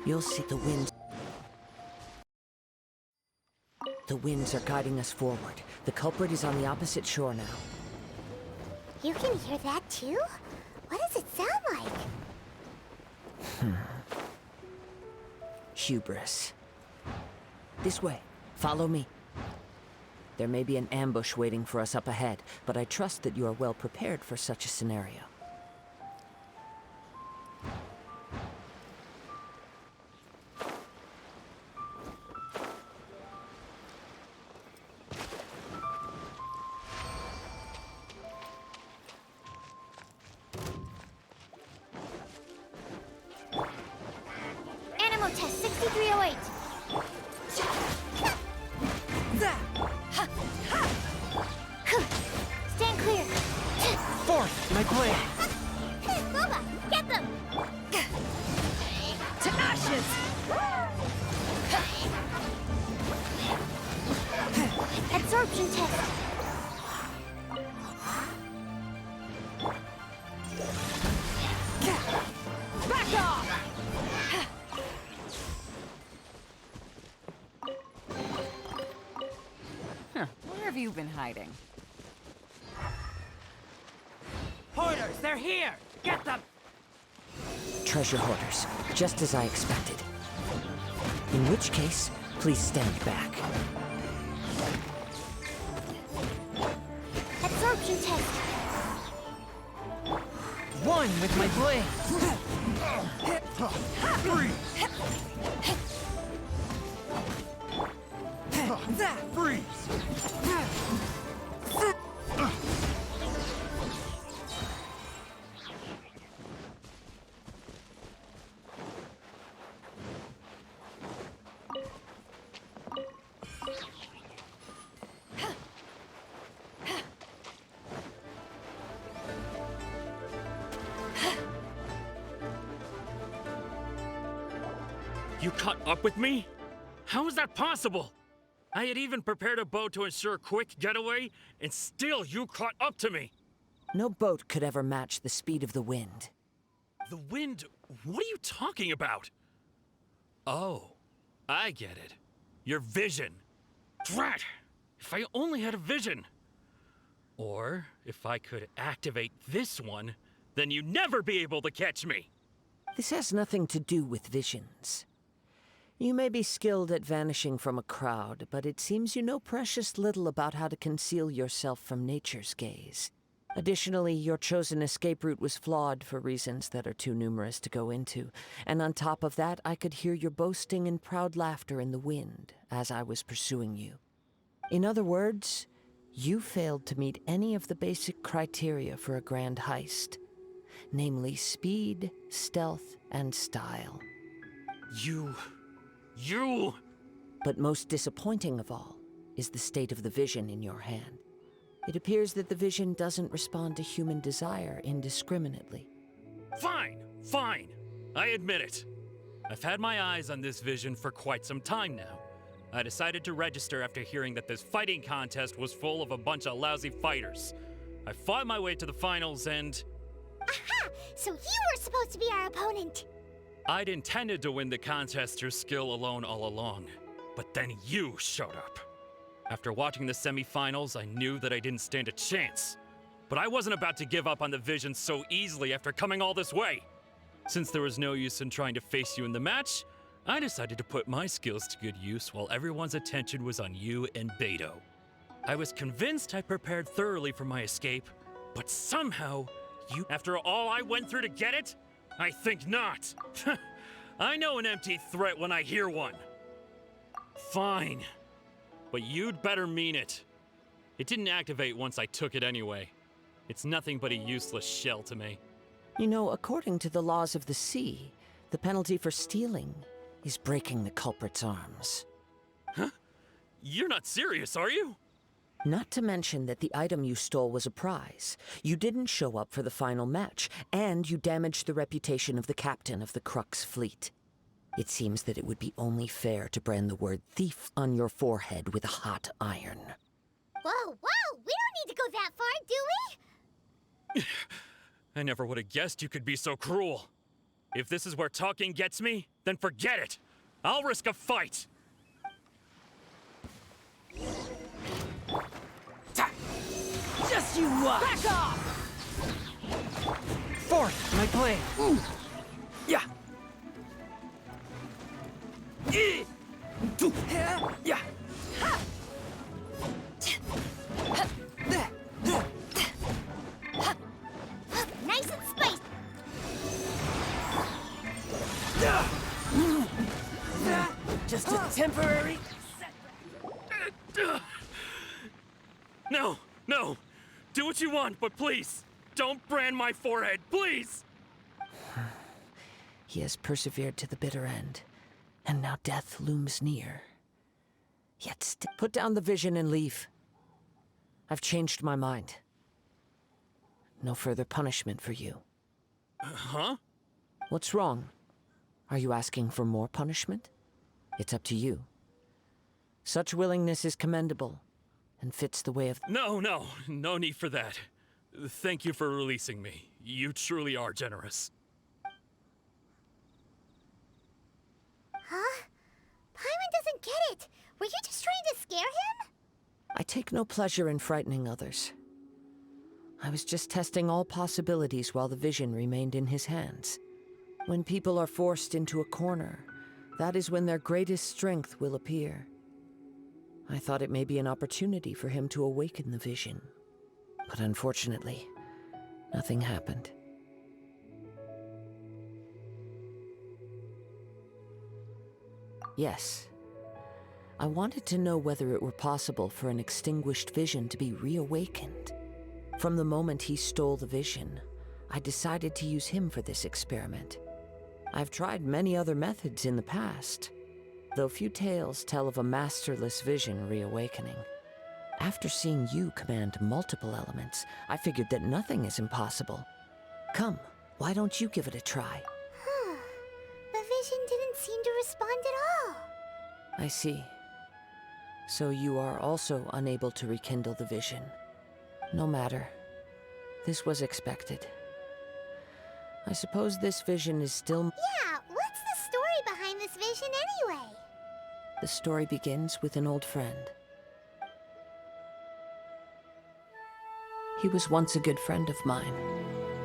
You'll see the winds. The winds are guiding us forward. The culprit is on the opposite shore now. You can hear that too? What does it sound like? Hubris. This way. Follow me. There may be an ambush waiting for us up ahead, but I trust that you are well prepared for such a scenario. Animal test 6308. Stand clear. Fourth, my blade. Boba, get them. To ashes! Absorption test. Back off! Where have you been hiding? Hoarders, they're here! Get them! Treasure hoarders, just as I expected. In which case, please stand back. Absorption test. One with my blade. Freeze! You caught up with me? How is that possible? I had even prepared a boat to ensure a quick getaway, and still you caught up to me. No boat could ever match the speed of the wind. The wind? What are you talking about? Oh, I get it. Your vision. Drat! If I only had a vision. Or if I could activate this one, then you'd never be able to catch me. This has nothing to do with visions. You may be skilled at vanishing from a crowd, but it seems you know precious little about how to conceal yourself from nature's gaze. Additionally, your chosen escape route was flawed for reasons that are too numerous to go into, and on top of that, I could hear your boasting and proud laughter in the wind as I was pursuing you. In other words, you failed to meet any of the basic criteria for a grand heist, namely speed, stealth, and style. You... But most disappointing of all is the state of the vision in your hand. It appears that the vision doesn't respond to human desire indiscriminately. Fine, fine. I admit it. I've had my eyes on this vision for quite some time now. I decided to register after hearing that this fighting contest was full of a bunch of lousy fighters. I fought my way to the finals and... Aha! So you were supposed to be our opponent. I'd intended to win the contest through skill alone all along, but then you showed up. After watching the semifinals, I knew that I didn't stand a chance. But I wasn't about to give up on the vision so easily after coming all this way. Since there was no use in trying to face you in the match, I decided to put my skills to good use while everyone's attention was on you and Beto. I was convinced I prepared thoroughly for my escape, but somehow, after all I went through to get it, I think not. I know an empty threat when I hear one. Fine. But you'd better mean it. It didn't activate once I took it anyway. It's nothing but a useless shell to me. You know, according to the laws of the sea, the penalty for stealing is breaking the culprit's arms. Huh? You're not serious, are you? Not to mention that the item you stole was a prize. You didn't show up for the final match, and you damaged the reputation of the captain of the Crux fleet. It seems that it would be only fair to brand the word thief on your forehead with a hot iron. Whoa, whoa! We don't need to go that far, do we? I never would have guessed you could be so cruel. If this is where talking gets me, then forget it. I'll risk a fight. Just you watch! Back off! Fourth, my blade. Yeah. just a temporary... No, no. Do what you want, but please, don't brand my forehead, please! He has persevered to the bitter end, and now death looms near. Yet put down the vision and leave. I've changed my mind. No further punishment for you. Huh? What's wrong? Are you asking for more punishment? It's up to you. Such willingness is commendable, and fits the way of... No need for that. Thank you for releasing me. You truly are generous. Huh? Paimon doesn't get it. Were you just trying to scare him? I take no pleasure in frightening others. I was just testing all possibilities while the vision remained in his hands. When people are forced into a corner, that is when their greatest strength will appear. I thought it may be an opportunity for him to awaken the vision. But unfortunately, nothing happened. Yes. I wanted to know whether it were possible for an extinguished vision to be reawakened. From the moment he stole the vision, I decided to use him for this experiment. I've tried many other methods in the past, though few tales tell of a masterless vision reawakening. After seeing you command multiple elements, I figured that nothing is impossible. Come, why don't you give it a try? The vision didn't seem to respond at all. I see. So you are also unable to rekindle the vision. No matter. This was expected. I suppose this vision is still... Yeah, what's the story behind this vision anyway? The story begins with an old friend. He was once a good friend of mine.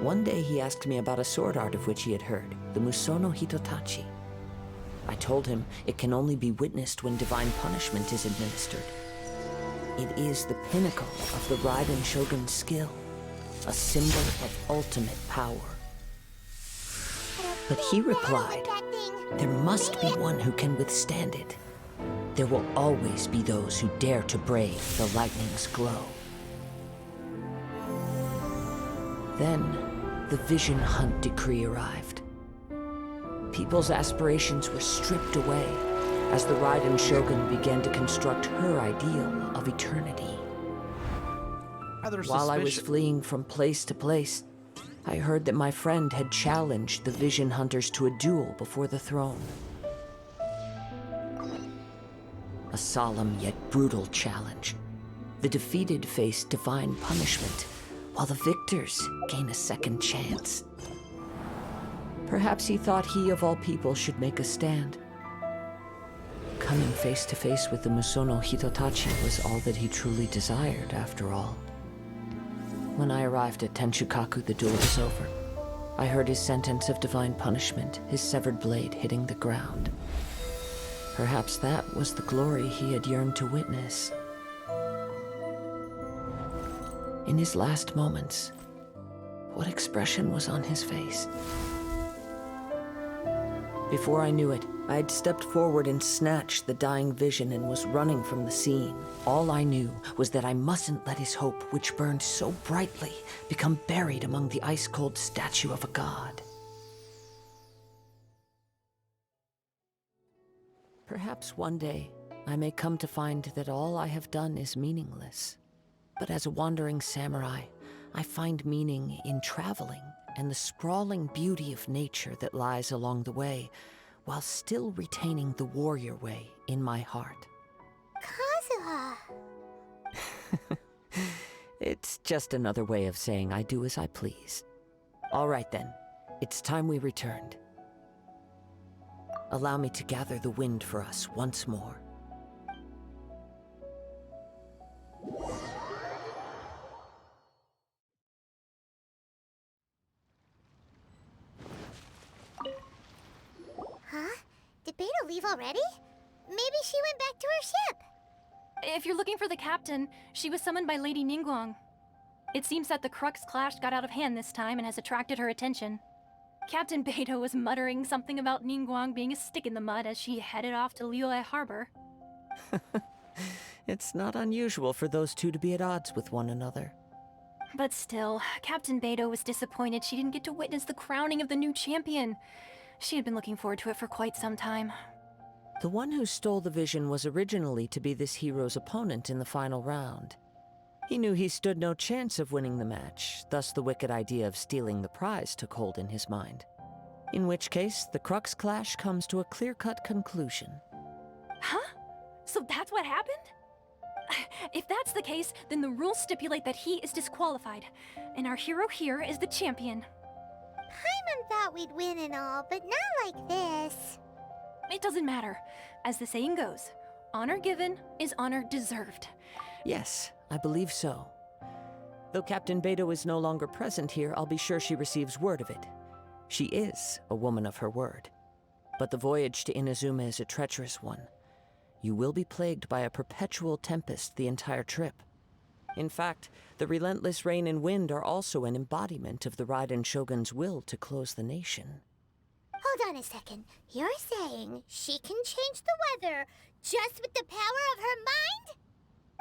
One day he asked me about a sword art of which he had heard, the Musono Hitotachi. I told him it can only be witnessed when divine punishment is administered. It is the pinnacle of the Raiden Shogun's skill, a symbol of ultimate power. But he replied, there must be one who can withstand it. There will always be those who dare to brave the lightning's glow. Then, the Vision Hunt decree arrived. People's aspirations were stripped away as the Raiden Shogun began to construct her ideal of eternity. While I was fleeing from place to place, I heard that my friend had challenged the Vision Hunters to a duel before the throne. A solemn yet brutal challenge. The defeated face divine punishment, while the victors gain a second chance. Perhaps he thought he of all people should make a stand. Coming face to face with the Musono Hitotachi was all that he truly desired, after all. When I arrived at Tenshukaku, the duel was over. I heard his sentence of divine punishment, his severed blade hitting the ground. Perhaps that was the glory he had yearned to witness. In his last moments, what expression was on his face? Before I knew it, I had stepped forward and snatched the dying vision and was running from the scene. All I knew was that I mustn't let his hope, which burned so brightly, become buried among the ice-cold statue of a god. Perhaps one day, I may come to find that all I have done is meaningless. But as a wandering samurai, I find meaning in traveling and the sprawling beauty of nature that lies along the way, while still retaining the warrior way in my heart. Kazuha! It's just another way of saying I do as I please. All right then, it's time we returned. Allow me to gather the wind for us once more. Huh? Did Beta leave already? Maybe she went back to her ship. If you're looking for the captain, she was summoned by Lady Ningguang. It seems that the Crux clash got out of hand this time and has attracted her attention. Captain Beidou was muttering something about Ningguang being a stick in the mud as she headed off to Liyue Harbor. It's not unusual for those two to be at odds with one another. But still, Captain Beidou was disappointed she didn't get to witness the crowning of the new champion. She had been looking forward to it for quite some time. The one who stole the vision was originally to be this hero's opponent in the final round. He knew he stood no chance of winning the match, thus the wicked idea of stealing the prize took hold in his mind. In which case, the Crux clash comes to a clear-cut conclusion. Huh? So that's what happened? If that's the case, then the rules stipulate that he is disqualified, and our hero here is the champion. Paimon thought we'd win and all, but not like this. It doesn't matter. As the saying goes, honor given is honor deserved. Yes, I believe so. Though Captain Beidou is no longer present here, I'll be sure she receives word of it. She is a woman of her word. But the voyage to Inazuma is a treacherous one. You will be plagued by a perpetual tempest the entire trip. In fact, the relentless rain and wind are also an embodiment of the Raiden Shogun's will to close the nation. Hold on a second. You're saying she can change the weather just with the power of her mind?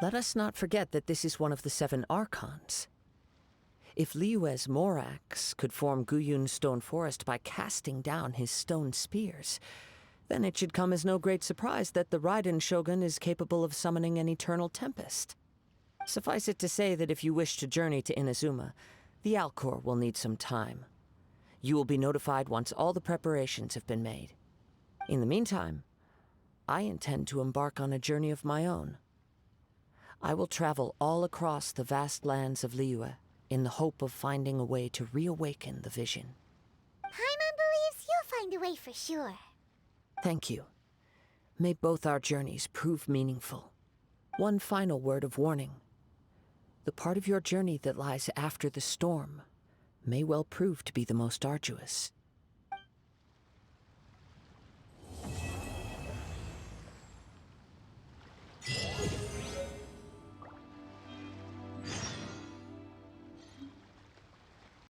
Let us not forget that this is one of the 7 Archons. If Liyue's Morax could form Guyun's stone forest by casting down his stone spears, then it should come as no great surprise that the Raiden Shogun is capable of summoning an eternal tempest. Suffice it to say that if you wish to journey to Inazuma, the Alcor will need some time. You will be notified once all the preparations have been made. In the meantime, I intend to embark on a journey of my own. I will travel all across the vast lands of Liyue in the hope of finding a way to reawaken the vision. Paimon believes you'll find a way for sure. Thank you. May both our journeys prove meaningful. One final word of warning. The part of your journey that lies after the storm may well prove to be the most arduous.